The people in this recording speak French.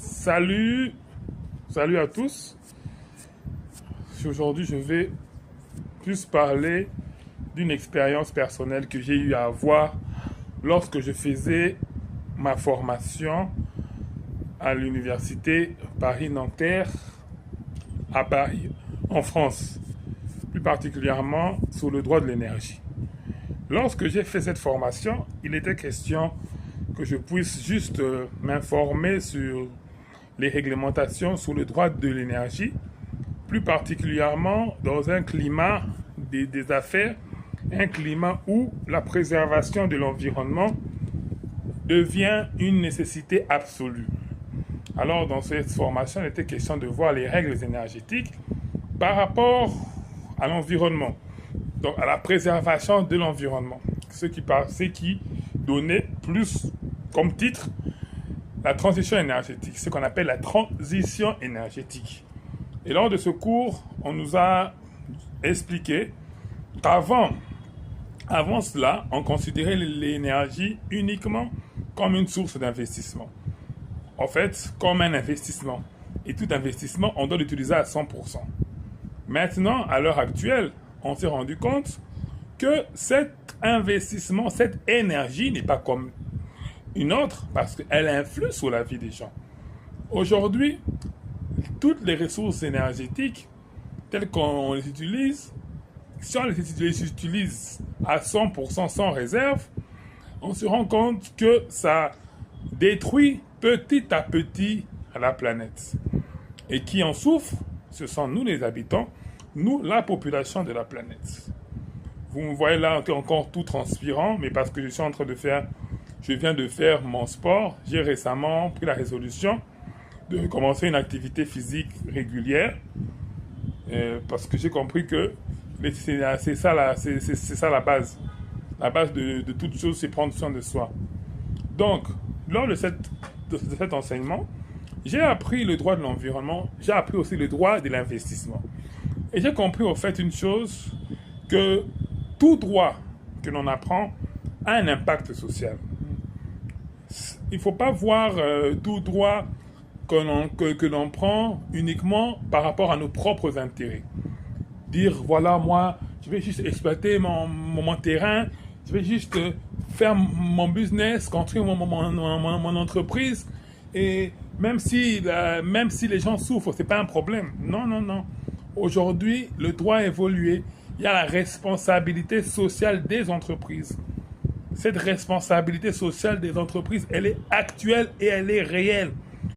Salut, salut à tous. Aujourd'hui, je vais plus parler d'une expérience personnelle que j'ai eu à avoir lorsque je faisais ma formation à l'université Paris-Nanterre à Paris, en France, plus particulièrement sur le droit de l'énergie. Lorsque j'ai fait cette formation, il était question que je puisse juste m'informer sur les réglementations sur le droit de l'énergie, plus particulièrement dans un climat des affaires, un climat où la préservation de l'environnement devient une nécessité absolue. Alors, dans cette formation, il était question de voir les règles énergétiques par rapport à l'environnement, donc à la préservation de l'environnement, ce qui donnait plus comme titre la transition énergétique, ce qu'on appelle la transition énergétique. Et lors de ce cours, on nous a expliqué qu'avant cela, on considérait l'énergie uniquement comme une source d'investissement. En fait, comme un investissement. Et tout investissement, on doit l'utiliser à 100%. Maintenant, à l'heure actuelle, on s'est rendu compte que cet investissement, cette énergie n'est pas comme une autre parce qu'elle influe sur la vie des gens. Aujourd'hui, toutes les ressources énergétiques telles qu'on les utilise, si on les utilise à 100% sans réserve, on se rend compte que ça détruit petit à petit la planète. Et qui en souffre, ce sont nous les habitants, nous la population de la planète. Vous me voyez là encore tout transpirant, mais parce que je viens de faire mon sport, j'ai récemment pris la résolution de commencer une activité physique régulière, parce que j'ai compris que c'est ça la base. La base de toute chose, c'est prendre soin de soi. Donc, lors de cet enseignement, j'ai appris le droit de l'environnement, j'ai appris aussi le droit de l'investissement. Et j'ai compris au fait une chose, que tout droit que l'on apprend a un impact social. Il ne faut pas voir tout droit que l'on prend uniquement par rapport à nos propres intérêts. Dire, voilà, moi, je vais juste exploiter mon terrain, je vais juste faire mon business, construire mon entreprise, et même si les gens souffrent, ce n'est pas un problème. Non, non, non. Aujourd'hui, le droit a évolué. Il y a la responsabilité sociale des entreprises. Cette responsabilité sociale des entreprises, elle est actuelle et elle est réelle.